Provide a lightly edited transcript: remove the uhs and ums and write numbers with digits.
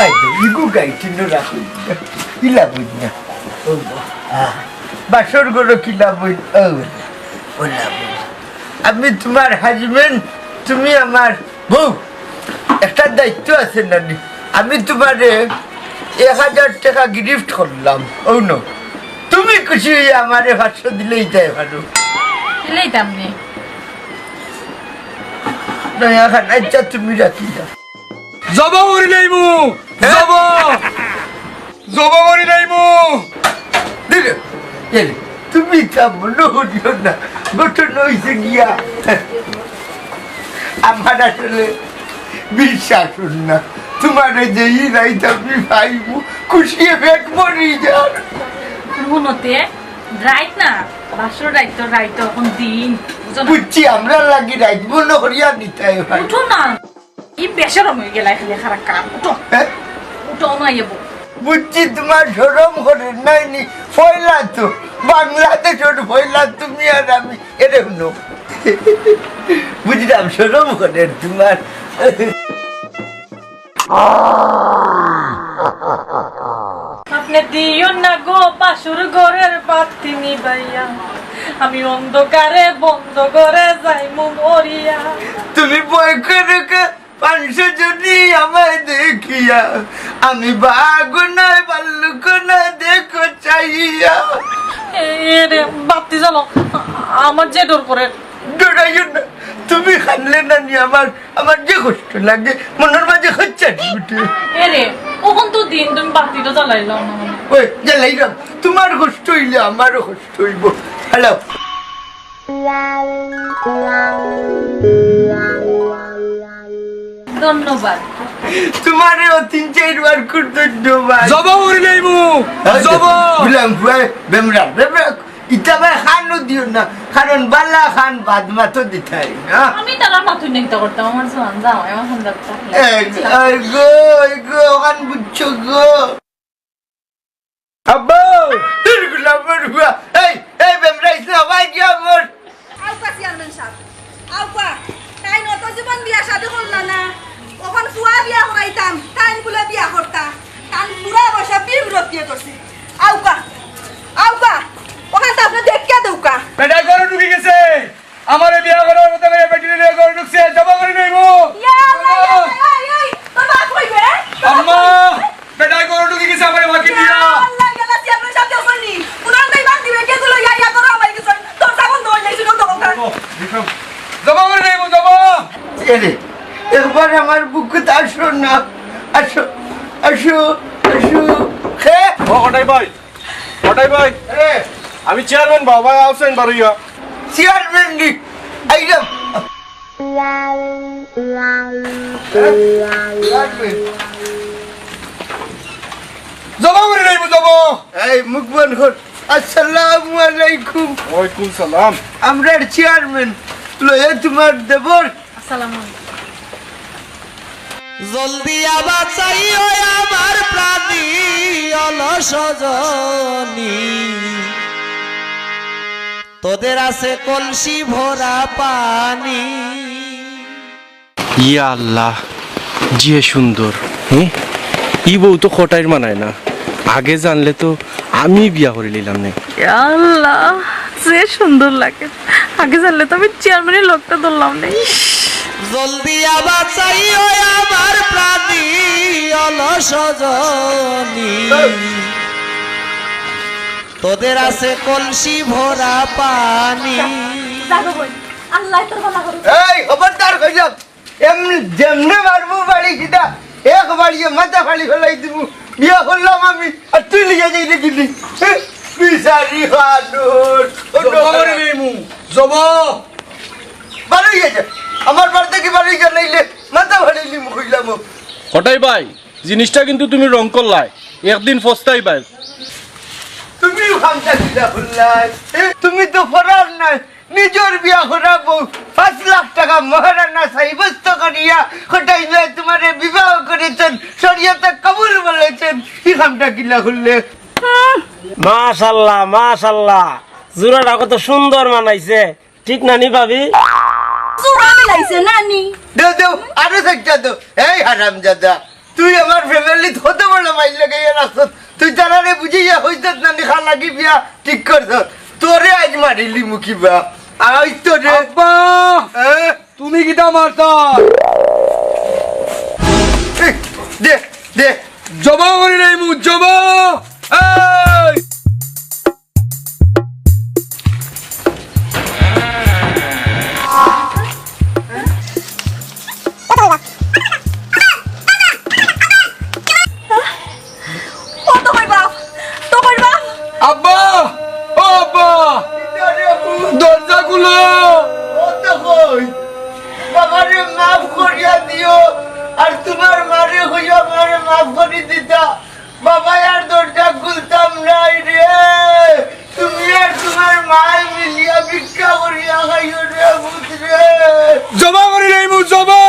নামাই দে ইগু গাই চিহ্ন রাখো কিলা বুঝ না বাসর গড়ো কিলা বুঝ আমি তোমার হাজবেন্ড তুমি আমার বউ একটা দায়িত্ব আছে নানি আমি তোমারে 1000 টাকা গিফট করলাম ও নো তুমি খুশি হয়ে আমারে 500 দিলেই তাই ভালো দিলেই দামনি না এখন আচ্ছা তুমি রাখি দাও জবা করি নাইমু জবা করি নাইমু দিলে এলে তুমি তা মনে হইও না ঘটনা হয়েছে গিয়া আমার আসলে বিশ্বাস না তোমার যে রাইত আমি পাইবো খুশি ব্যাগ মরি যান শুনতে রাইট না বাসর রাইত এখন দিন বুঝো না বুঝছি আমরা লাগি রাইত মনে করিয়া নিতে ভাই উঠো না এই বেশরম হয়ে গেলাই খালি খারাপ কাম উঠো না এবো বুঝছি তোমার সরম করে নাইনি ফয়লা তো বাংলাদেশ ফয়লা তুমি আর আমি এরকম নো বুঝলাম সরম করে তোমার আপনি দিও না গো বাসুর ঘরের বাতি নিবাইয়া আমি অন্ধকারে বন্ধ করে যাই মরিয়া তুমি বই করে 500 জনই আমায় দেখিয়া আমি বাঘ নয় ভাল্লুক নয় দেখো চাইয়া রে বাতি জানো আমার যে ডোর করে ডরাইও না তুমি খানলে না নি আমার যে কষ্ট লাগে মনের মাঝে হচ্ছে রে ওখান তো দিন তুমি বাতিটা জ্বালাইলাম না ওই জ্বালাইলাম তোমার কষ্ট হইলে আমারও কষ্ট হইব হ্যালো ধন্যবাদ তোমারও 3-4 বার খুব ধন্যবাদ জবা করি নাইমু জবা বললাম বেমরা ইটা ভাই খানও দিও না কারণ বালা খান বাদ মাতো দিতে না আমি তারা মাথুই নিতে করতাম আমার সোয়ান যাও আমার সুন্দর গো খান বুঝছো গো আব্বা তোর গুলামের হুয়া এই বেমরা ইসনা ভাই কি আমার আউকা চেয়ারম্যান সাহেব আউকা তাই নত জীবন বিয়া শাদি করলা না ওখান ফুয়া বিয়া করাইতাম তাই বলে বিয়া করতা তান পুরা বসা বিরতিয়ে করছি আউকা ওখান তো আপনি দেখিয়া দৌকা বেটা ঘরে ঢুকে গেছে আমারে বিয়া করার মতো করে বেটিরে ঘরে ঢুকছে জবা করি নাইমু ইয়া আল্লাহ এই তোর বাপ কইবে আম্মা বেটা ঘরে ঢুকে গেছে আমারে বাকি দিয়া আল্লাহ গেলা চেয়ারম্যান সাহেব দেও কইনি উনার তাই বাদ দিবে কে গুলো ইয়া করো আমার কিছু তোর সাবন দই নাই শুনো দোকা জবা করি নাইমু জবা এরে একবার আমার বুকে আসো না আসো খে ও হটাই ভাই এ আমি চেয়ারম্যান বাবা আছেন বাড়িয়া চেয়ারম্যান নি আইলাম জবা করি নাইমু জবা এই মুখবন কর আসসালামু আলাইকুম ওয়ালাইকুম সালাম আমরা চেয়ারম্যান লয়ে তোমার দেবর আসসালামু জলদি আবার চাইও আমার প্রাণী অলসজনী তোদের আছে কলসি ভরা পানি ইয়া আল্লাহ যে সুন্দর হ্যাঁ ই বউ তো খটাইর মানায় না আগে জানলে তো আমি বিয়া করে নিলাম না আল্লাহ যে সুন্দর লাগে আগে জানলে তো আমি চেয়ারম্যানের লোকটা ধরলাম না জলদি আবার চাইও আমার প্রাণী অলসজনী তোদের আছে কলসি ভরা পানি আল্লাহ তোর ভালো করুক এই খবরদার কইলাম এমনি যেমনে মারবো বাড়ি কিটা এক বাড়িয়ে মাথা ফাড়ি ফেলাই দিব বিয়া করলাম আমি আর তুই লিখে যাই দেখিনি বিচারি জবা করি নাইমু জবা বাড়ি গেছে আমার বাড়িতে কি বাড়ি গেলে নাইলে মাথা ফাড়াইলি মুখ হইলাম হটাই ভাই জিনিসটা কিন্তু তুমি রং করলাই একদিন ফস্তাই ভাই তুমিও খামটা কিনা করলাই তুমি তো ফরার নাই নিজের বিয়া করাবো 5 লাখ টাকা মহারানা সাইবস্ত করিয়া হঠাই তোমারে বিবাহ করেছেন শরীয়তে কবুল বলেছেন কি খামটা কিনা করলে মাশাআল্লাহ জুরাটা কত সুন্দর মানাইছে ঠিক না নি ভাবি চুরা মিলাইছে নানি দেও আরো থাকতে তো এই হারাম দাদা তুই আমার ফ্যামিলি হতে বড় মাইল লাগাইয়া রাখছ তুই তারারে বুঝিয়া হইত না দেখা লাগি বিয়া ঠিক করছ তোরে আজ মারিলি মুখি বা আই তোরে আব্বা তুমি কিটা মারতা দে দে জবা করি নাই মু জবা এই ও তো কই বাপ আব্বা ও আব্বা দরজা খুলো বাবারে মাফ করিয়া দিও আর তোমার মারে হইয়া মারে মাফ করি দিতা বাবা আর দরজা খুলতাম নাই রে তুমি আর তোমার মায় মিলিয়া ভিক্ষা করিয়া খাইও রে বুঝ রে জবা করি নাই মু জবা